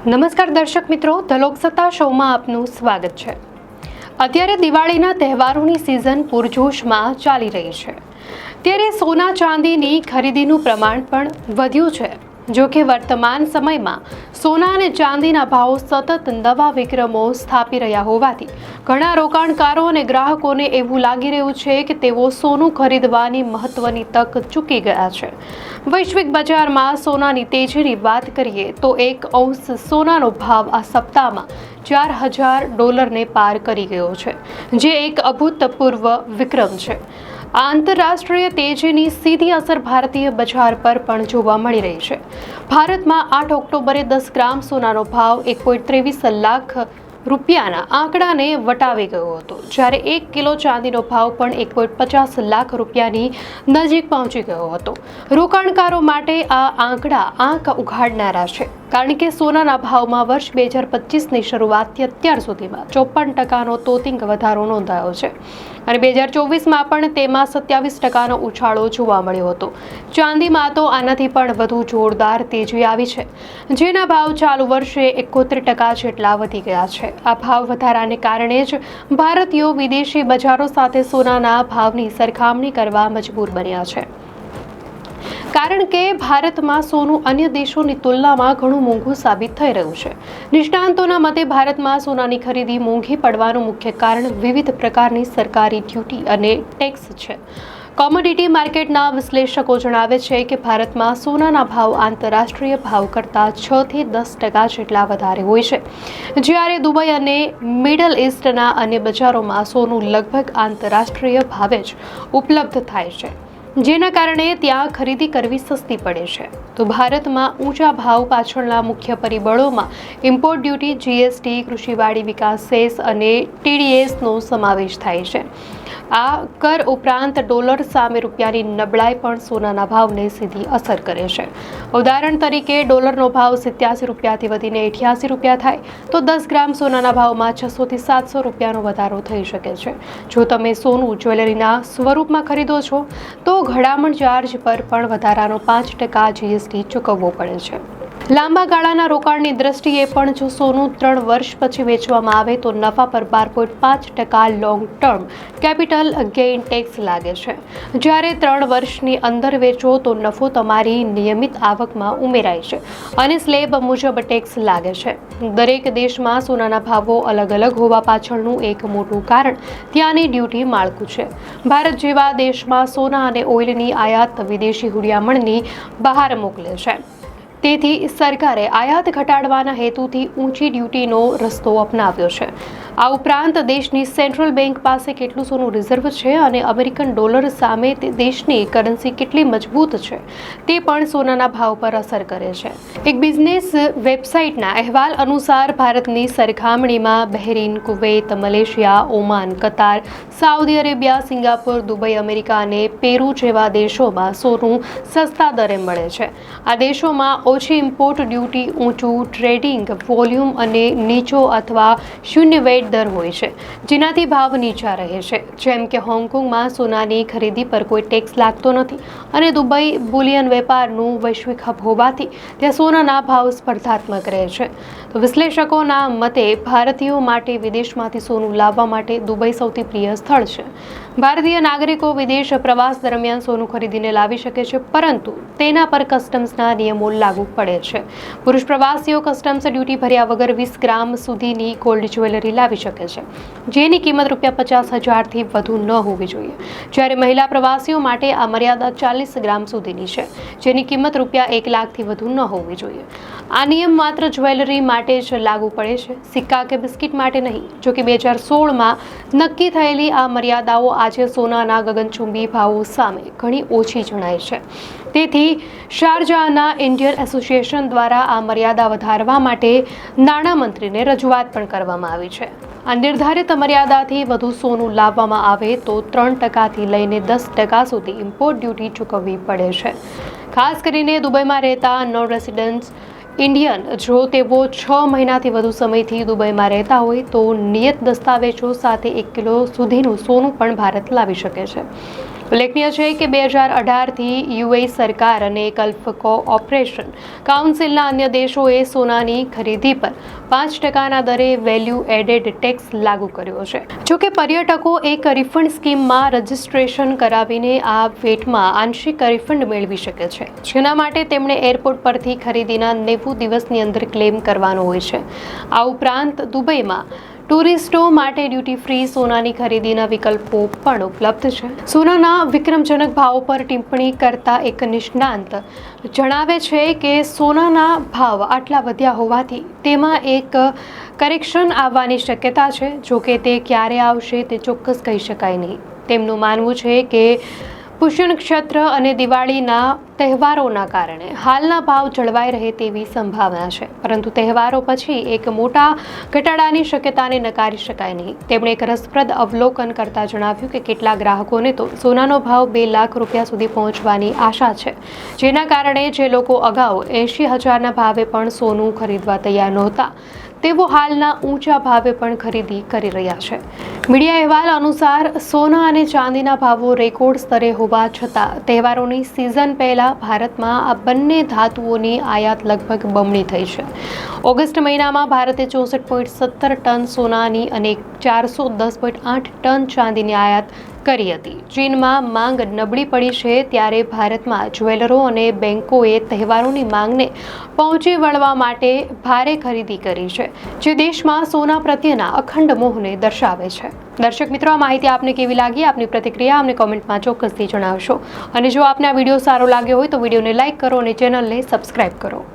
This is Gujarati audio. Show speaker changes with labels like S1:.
S1: નમસ્કાર દર્શક મિત્રો, ધ લોકસત્તા શોમાં આપનું સ્વાગત છે। અત્યારે દિવાળીના તહેવારોની સિઝન પૂરજોશમાં ચાલી રહી છે, ત્યારે સોના ચાંદીની ખરીદીનું પ્રમાણ પણ વધ્યું છે। જો કે વર્તમાન સમયમાં સોના અને ચાંદીના ભાવ સતત નવા વિક્રમો સ્થાપી રહ્યા હોવાથી ઘણા રોકાણકારો અને ગ્રાહકોને એવું લાગી રહ્યું છે કે તેઓ સોનું ખરીદવાની મહત્વની તક ચૂકી ગયા છે। વૈશ્વિક બજારમાં સોનાની તેજીની વાત કરીએ તો એક ઔંસ સોનાનો ભાવ આ સપ્તાહમાં $4,000 પાર કરી ગયો છે, જે એક અભૂતપૂર્વ વિક્રમ છે। આ આંતરરાષ્ટ્રીય તેજીની સીધી અસર ભારતીય બજાર પર પણ જોવા મળી રહી છે। ભારતમાં 8 ઓક્ટોબરે 10 ગ્રામ સોનાનો ભાવ $1.23 લાખ રૂપિયાના આંકડાને વટાવી ગયો હતો, જ્યારે 1 કિલો ચાંદીનો ભાવ પણ $1.50 લાખ રૂપિયાની નજીક પહોંચી ગયો હતો। રોકાણકારો માટે આ આંકડા આંખ ઉઘાડનારા છે, કારણ કે સોનાના ભાવમાં વર્ષ 2025ની શરૂઆતથી અત્યાર સુધીમાં 54%નો તોતિંગ વધારો નોંધાયો છે અને 2024માં પણ તેમાં 27%નો ઉછાળો જોવા મળ્યો હતો। ચાંદીમાં તો આનાથી પણ વધુ જોરદાર તેજી આવી છે, જેના ભાવ ચાલુ વર્ષે 71% જેટલા વધી ગયા છે। આ ભાવ વધારાને કારણે જ ભારતીયો વિદેશી બજારો સાથે સોનાના ભાવની સરખામણી કરવા મજબૂર બન્યા છે, કારણ કે ભારતમાં સોનું અન્ય દેશોની તુલનામાં ઘણું મોંઘું સાબિત થઈ રહ્યું છે। નિષ્ણાંતોના મતે ભારતમાં સોનાની ખરીદી મોંઘી પડવાનું મુખ્ય કારણ વિવિધ પ્રકારની સરકારી ડ્યુટી અને ટેક્સ છે। કોમોડિટી માર્કેટના વિશ્લેષકો જણાવે છે કે ભારતમાં સોનાના ભાવ આંતરરાષ્ટ્રીય ભાવ કરતાં 6 થી 10% જેટલા વધારે હોય છે, જ્યારે દુબઈ અને મિડલ ઇસ્ટના અન્ય બજારોમાં સોનું લગભગ આંતરરાષ્ટ્રીય ભાવે જ ઉપલબ્ધ થાય છે, જેના કારણે ત્યાં ખરીદી કરવી સસ્તી પડે છે। તો ભારતમાં ઊંચા ભાવ પાછળના મુખ્ય પરિબળોમાં ઇમ્પોર્ટ ડ્યુટી, જીએસટી, કૃષિવાડી વિકાસ સેસ અને ટીડીએસનો સમાવેશ થાય છે। આ કર ઉપરાંત ડોલર સામે રૂપિયાની નબળાઈ પણ સોનાના ભાવને સીધી અસર કરે છે। ઉદાહરણ તરીકે, ડોલરનો ભાવ $87 થી વધીને $88 થાય તો 10 ગ્રામ સોનાના ભાવમાં $600 થી $700નો વધારો થઈ શકે છે। જો તમે સોનું જ્વેલરીના સ્વરૂપમાં ખરીદો છો તો ઘડામણ ચાર્જ પર પણ વધારાનો 5% જીએસટી ચૂકવવો પડે છે। લાંબા ગાળાના રોકાણની દ્રષ્ટિએ પણ જો સોનું 3 વર્ષ પછી વેચવામાં આવે તો નફા પર 12.5% long term capital gain tax લાગે છે, જ્યારે 3 વર્ષની અંદર વેચો તો નફો તમારી નિયમિત આવકમાં ઉમેરાય છે અને સ્લેબ મુજબ ટેક્સ લાગે છે। દરેક દેશમાં સોનાના ભાવો અલગ અલગ હોવા પાછળનું એક મોટું કારણ ત્યાંની ડ્યુટી માળખું છે। ભારત જેવા દેશમાં સોના અને ઓઇલની આયાત વિદેશી હુંડિયામણની બહાર મોકલે છે, તેથી સરકારે આયાત ઘટાડવાના હેતુથી ઊંચી ડ્યુટીનો રસ્તો અપનાવ્યો છે। આ ઉપરાંત દેશની સેન્ટ્રલ બેંક પાસે કેટલું સોનું રિઝર્વ છે અને અમેરિકન ડોલર સામે તે દેશની કરન્સી કેટલી મજબૂત છે તે પણ સોનાના ભાવ પર અસર કરે છે। એક બિઝનેસ વેબસાઇટના અહેવાલ અનુસાર ભારતની સરખામણીમાં Bahrain, Kuwait, Malaysia, Oman, Qatar, Saudi Arabia, Singapore, Dubai, America અને પેરુ જેવા દેશોમાં સોનું સસ્તા દરે મળે છે। આ દેશોમાં ઓછી ઇમ્પોર્ટ ડ્યુટી, ઊંચું ટ્રેડિંગ વોલ્યુમ અને નીચો અથવા શૂન્ય વેટ દર હોય છે, જેનાથી ભાવ નીચા રહે છે। જેમ કે હોંગકોંગમાં સોનાની ખરીદી પર કોઈ ટેક્સ લાગતો નથી અને દુબઈ બુલિયન વેપારનું વૈશ્વિક હબ હોવાથી ત્યાં સોનાના ભાવ સ્પર્ધાત્મક રહે છે। તો વિશ્લેષકોના મતે ભારતીયો માટે વિદેશમાંથી સોનું લાવવા માટે દુબઈ સૌથી પ્રિય સ્થળ છે। ભારતીય નાગરિકો વિદેશ પ્રવાસ દરમિયાન સોનું ખરીદીને લાવી શકે છે, પરંતુ તેના પર કસ્ટમ્સના નિયમો લાગુ પડે છે। પુરુષ પ્રવાસીઓ કસ્ટમ્સ ડ્યુટી ભર્યા વગર 20 ગ્રામ સુધીની ગોલ્ડ જ્વેલરી લાવી શકે છે, જેની કિંમત ₹50,000 થી વધુ ન હોવી જોઈએ, જ્યારે મહિલા પ્રવાસીઓ માટે આ મર્યાદા 40 ગ્રામ સુધીની છે, જેની કિંમત ₹1 લાખથી વધુ ન હોવી જોઈએ। આ નિયમ માત્ર જ્વેલરી માટે જ લાગુ પડે છે, સિક્કા કે બિસ્કિટ માટે નહીં। જો કે 2016માં નક્કી થયેલી આ મર્યાદાઓ આજે સોનાના ગગનચુંબી ભાવો સામે ઘણી ઓછી જણાય છે। તેથી શારજાહના ઇન્ડિયન એસોસિએશન દ્વારા આ મર્યાદા વધારવા માટે નાણામંત્રીને રજૂઆત પણ કરવામાં આવી છે। આ નિર્ધારિત મર્યાદાથી વધુ સોનું લાવવામાં આવે તો 3% થી લઈને 10% સુધી ઇમ્પોર્ટ ડ્યુટી ચૂકવવી પડે છે। ખાસ કરીને દુબઈમાં રહેતા નોન રેસિડેન્ટ્સ ઇન્ડિયન, જો તેઓ 6 મહિનાથી વધુ સમયથી દુબઈમાં રહેતા હોય તો નિયત દસ્તાવેજો સાથે 1 કિલો સુધીનું સોનું પણ ભારત લાવી શકે છે। ઉલ્લેખનીય છે કે 2018થી યુએ સરકાર અને ગલ્ફ કોઓપરેશન કાઉન્સિલના અન્ય દેશોએ સોનાની ખરીદી પર 5%ના દરે વેલ્યુ એડેડ ટેક્સ લાગુ કર્યો છે. જોકે પર્યટકો એક રિફંડ સ્કીમમાં રજીસ્ટ્રેશન કરાવીને આ વેટમાં આંશિક રિફંડ મેળવી શકે છે, જેના માટે તેમણે એરપોર્ટ પરથી ખરીદીના 90 દિવસની અંદર ક્લેમ કરવાનો હોય છે. આ ઉપરાંત દુબઈમાં ટુરિસ્ટો માટે ડ્યુટી ફ્રી સોનાની ખરીદીના વિકલ્પો પણ ઉપલબ્ધ છે. સોનાના વિક્રમજનક ભાવ પર ટિપ્પણી કરતા એક નિષ્ણાંત જણાવે છે કે સોનાના ભાવ આટલા વધ્યા હોવાથી તેમાં એક કરેક્શન આવવાની શક્યતા છે. જોકે તે ક્યારે આવશે તે ચોક્કસ કહી શકાય નહીં. તેમનું માનવું છે કે પુષ્ય નક્ષત્ર અને દિવાળીના તહેવારોના કારણે હાલના ભાવ જળવાઈ રહે તેવી સંભાવના છે, પરંતુ તહેવારો પછી એક મોટા ઘટાડાની શક્યતાને નકારી શકાય નહીં. તેમણે એક રસપ્રદ અવલોકન કરતા જણાવ્યું કે કેટલાક ગ્રાહકોને તો સોનાનો ભાવ 2 લાખ રૂપિયા સુધી પહોંચવાની આશા છે, જેના કારણે જે લોકો અગાઉ 80,000ના ભાવે પણ સોનું ખરીદવા તૈયાર નહોતા તેઓ હાલના ઊંચા ભાવે પણ ખરીદી કરી રહ્યા છે. મીડિયા અહેવાલ અનુસાર સોના અને ચાંદીના ભાવો રેકોર્ડ સ્તરે હોવા છતાં તહેવારોની સિઝન પહેલા ભારતમાં આ બંને ધાતુઓની આયાત લગભગ બમણી થઈ છે. ઓગસ્ટ મહિનામાં ભારતે 64.17 ટન સોનાની અને 410.8 ટન ચાંદીની આયાત કરી હતી. ચીનમાં માંગ નબળી પડી છે, ત્યારે ભારતમાં જ્વેલરો અને બેન્કોએ તહેવારોની માંગને પહોંચી વળવા માટે ભારે ખરીદી કરી છે, જે દેશમાં સોના પ્રત્યેના અખંડ મોહને દર્શાવે છે. દર્શક મિત્રો, આ માહિતી આપને કેવી લાગી? આપની પ્રતિક્રિયા અમને કોમેન્ટમાં ચોક્કસથી જણાવશો. અને જો આપને આ વિડીયો સારો લાગ્યો હોય તો વિડીયોને લાઇક કરો અને ચેનલને સબસ્ક્રાઇબ કરો.